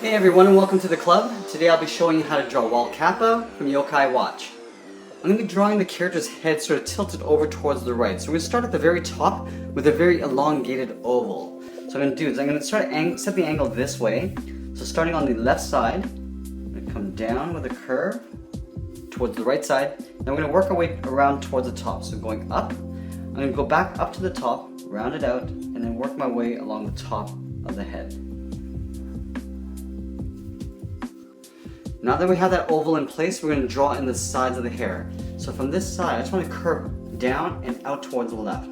Hey everyone, and welcome to the club. Today I'll be showing you how to draw Walkappa from Yokai Watch. I'm going to be drawing the character's head sort of tilted over towards the right. So we're going to start at the very top with a very elongated oval. So what I'm going to do is I'm going to set the angle this way. So starting on the left side, I'm going to come down with a curve towards the right side. Then we're going to work our way around towards the top. So going up, I'm going to go back up to the top, round it out, and then work my way along the top of the head. Now that we have that oval in place, we're going to draw in the sides of the hair. So from this side, I just want to curve down and out towards the left.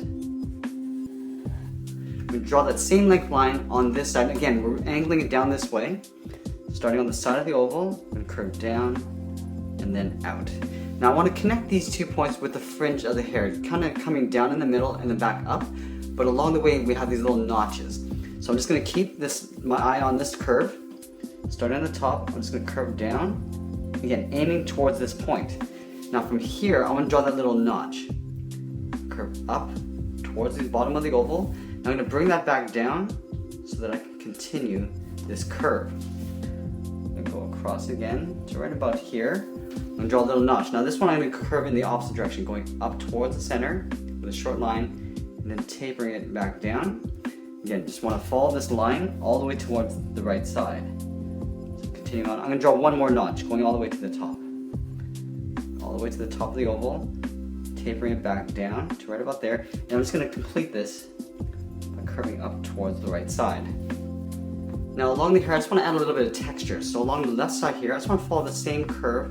We draw that same length line on this side. Again, we're angling it down this way. Starting on the side of the oval, we're going to curve down and then out. Now I want to connect these 2 points with the fringe of the hair, kind of coming down in the middle and then back up. But along the way, we have these little notches. So I'm just going to keep my eye on this curve. Starting on the top, I'm just going to curve down, again aiming towards this point. Now from here, I want to draw that little notch. Curve up towards the bottom of the oval. Now I'm going to bring that back down so that I can continue this curve. I'm going to go across again to right about here. I'm going to draw a little notch. Now this one I'm going to curve in the opposite direction, going up towards the center with a short line and then tapering it back down. Again, just want to follow this line all the way towards the right side. On. I'm going to draw one more notch, going all the way to the top. All the way to the top of the oval, tapering it back down to right about there. And I'm just going to complete this by curving up towards the right side. Now along the hair, I just want to add a little bit of texture. So along the left side here, I just want to follow the same curve,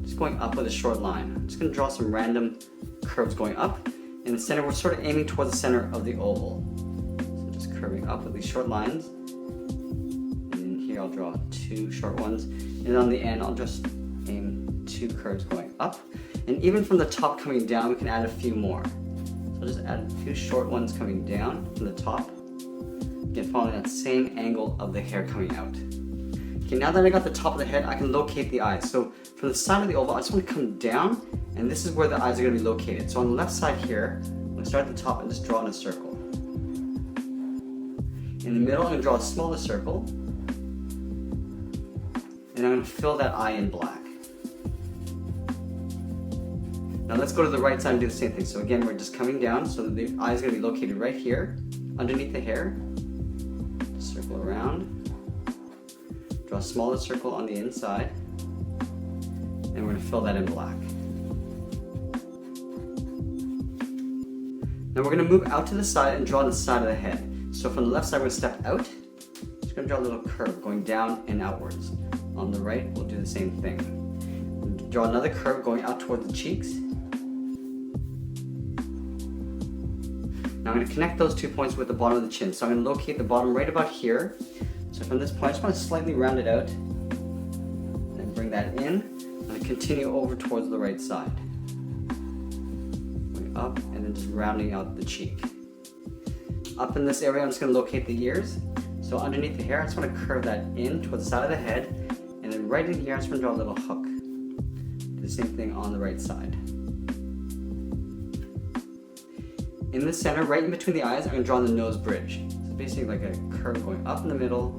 just going up with a short line. I'm just going to draw some random curves going up. In the center, we're sort of aiming towards the center of the oval. So just curving up with these short lines. I'll draw 2 short ones, and on the end I'll just aim 2 curves going up, and even from the top coming down we can add a few more. So I'll just add a few short ones coming down from the top, again following that same angle of the hair coming out. Okay, now that I got the top of the head, I can locate the eyes. So from the side of the oval, I just want to come down, and this is where the eyes are going to be located. So on the left side here, I'm going to start at the top and just draw in a circle. In the middle, I'm going to draw a smaller circle. And I'm going to fill that eye in black. Now let's go to the right side and do the same thing. So again, we're just coming down, so that the eye is going to be located right here, underneath the hair. Circle around. Draw a smaller circle on the inside. And we're going to fill that in black. Now we're going to move out to the side and draw the side of the head. So from the left side, we're going to step out. Just going to draw a little curve going down and outwards. On the right, we'll do the same thing. Draw another curve going out toward the cheeks. Now I'm going to connect those 2 points with the bottom of the chin. So I'm going to locate the bottom right about here. So from this point, I just want to slightly round it out. And bring that in. I'm going to continue over towards the right side. Going up and then just rounding out the cheek. Up in this area, I'm just going to locate the ears. So underneath the hair, I just want to curve that in towards the side of the head. And then right in here, I'm just going to draw a little hook. Do the same thing on the right side. In the center, right in between the eyes, I'm going to draw the nose bridge. So basically like a curve going up in the middle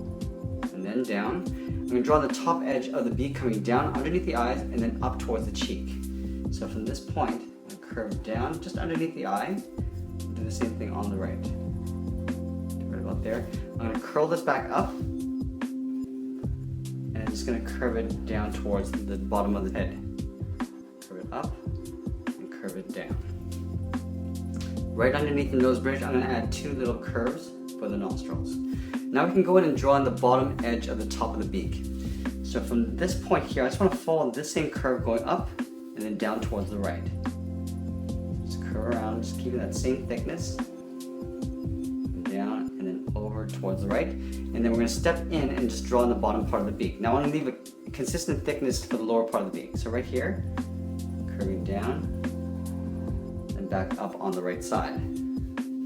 and then down. I'm going to draw the top edge of the beak coming down underneath the eyes and then up towards the cheek. So from this point, I'm going to curve down just underneath the eye. And do the same thing on the right. Right about there. I'm going to curl this back up. And I'm just going to curve it down towards the bottom of the head. Curve it up and curve it down. Right underneath the nose bridge, I'm going to add 2 little curves for the nostrils. Now we can go in and draw on the bottom edge of the top of the beak. So from this point here, I just want to follow this same curve going up and then down towards the right. Just curve around, just keeping that same thickness. Down and then over towards the right, and then we're going to step in and just draw on the bottom part of the beak. Now I want to leave a consistent thickness for the lower part of the beak. So right here, curving down and back up on the right side.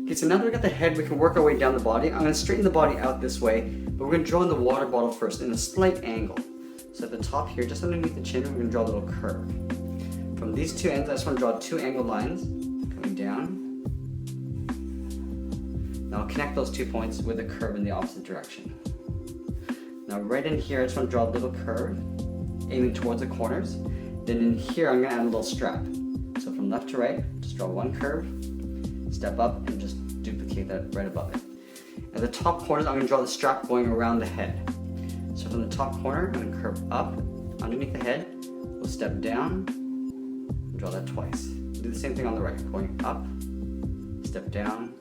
Okay, so now that we got the head, we can work our way down the body. I'm going to straighten the body out this way, but we're going to draw in the water bottle first in a slight angle. So at the top here, just underneath the chin, we're going to draw a little curve. From these 2 ends, I just want to draw 2 angled lines coming down. Now I'll connect those 2 points with a curve in the opposite direction. Now right in here, I just want to draw a little curve, aiming towards the corners. Then in here, I'm going to add a little strap. So from left to right, just draw one curve, step up, and just duplicate that right above it. At the top corners, I'm going to draw the strap going around the head. So from the top corner, I'm going to curve up underneath the head. We'll step down, and draw that twice. Do the same thing on the right, going up, step down,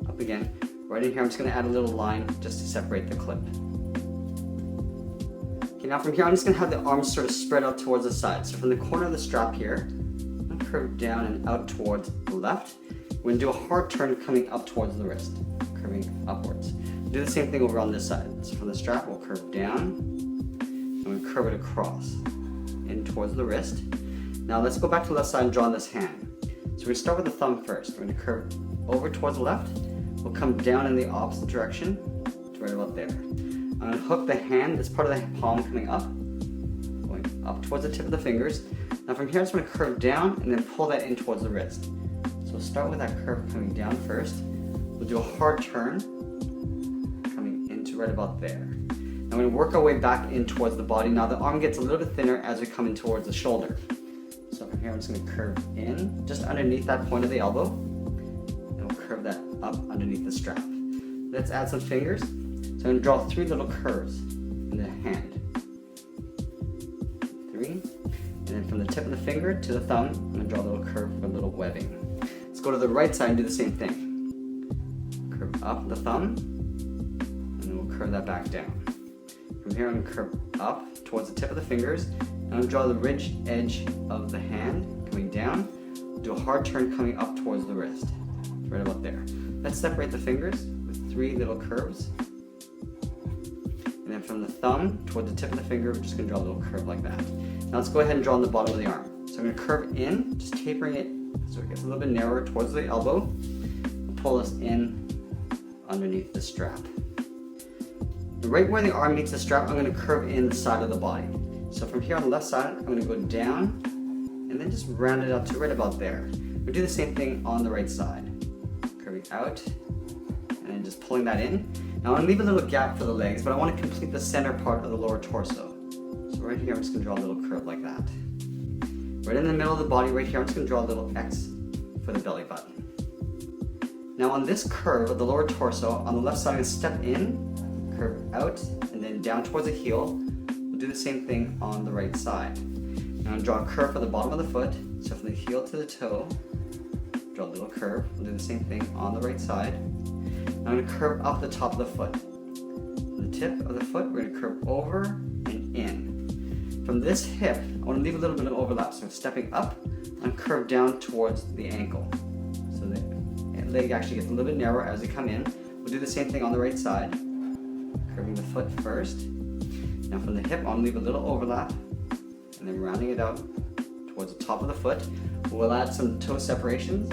up again. Right in here, I'm just going to add a little line just to separate the clip. Okay, now from here, I'm just going to have the arms sort of spread out towards the side. So from the corner of the strap here, I'm going to curve down and out towards the left. We're going to do a hard turn coming up towards the wrist, curving upwards. Do the same thing over on this side. So from the strap, we'll curve down, and we'll curve it across, in towards the wrist. Now let's go back to the left side and draw on this hand. So we're going to start with the thumb first. We're going to curve over towards the left. We'll come down in the opposite direction to right about there. I'm going to hook the hand, this part of the palm coming up, going up towards the tip of the fingers. Now from here, I'm just going to curve down and then pull that in towards the wrist. So we'll start with that curve coming down first. We'll do a hard turn, coming into right about there. Now we're going to work our way back in towards the body. Now the arm gets a little bit thinner as we come in towards the shoulder. So from here, I'm just going to curve in, just underneath that point of the elbow, and we'll curve that up underneath the strap. Let's add some fingers. So I'm going to draw 3 little curves in the hand. 3. And then from the tip of the finger to the thumb, I'm going to draw a little curve for a little webbing. Let's go to the right side and do the same thing. Curve up the thumb, and then we'll curve that back down. From here, I'm going to curve up towards the tip of the fingers, and I'm going to draw the ridged edge of the hand coming down. Do a hard turn coming up towards the wrist, right about there. Let's separate the fingers with 3 little curves. And then from the thumb toward the tip of the finger, we're just going to draw a little curve like that. Now let's go ahead and draw on the bottom of the arm. So I'm going to curve in, just tapering it so it gets a little bit narrower towards the elbow. And pull this in underneath the strap. Right where the arm meets the strap, I'm going to curve in the side of the body. So from here on the left side, I'm going to go down and then just round it up to right about there. We'll do the same thing on the right side. Curving out and then just pulling that in. Now I'm going to leave a little gap for the legs, but I want to complete the center part of the lower torso. So right here, I'm just going to draw a little curve like that. Right in the middle of the body right here, I'm just going to draw a little X for the belly button. Now on this curve of the lower torso, on the left side, I'm going to step in, curve out, and then down towards the heel. We'll do the same thing on the right side. Now I'm going to draw a curve for the bottom of the foot. So from the heel to the toe, draw a little curve. We'll do the same thing on the right side. Now I'm going to curve up the top of the foot. From the tip of the foot, we're going to curve over and in. From this hip, I want to leave a little bit of overlap. So stepping up, and curve down towards the ankle. So the leg actually gets a little bit narrower as we come in. We'll do the same thing on the right side. Curving the foot first. Now from the hip, I want to leave a little overlap, and then rounding it out towards the top of the foot. We'll add some toe separations.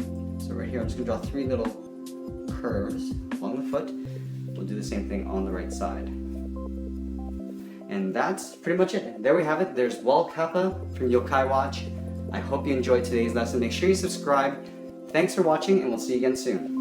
So right here, I'm just going to draw 3 little curves along the foot. We'll do the same thing on the right side. And that's pretty much it. There we have it. There's Walkappa from Yokai Watch. I hope you enjoyed today's lesson. Make sure you subscribe. Thanks for watching, and we'll see you again soon.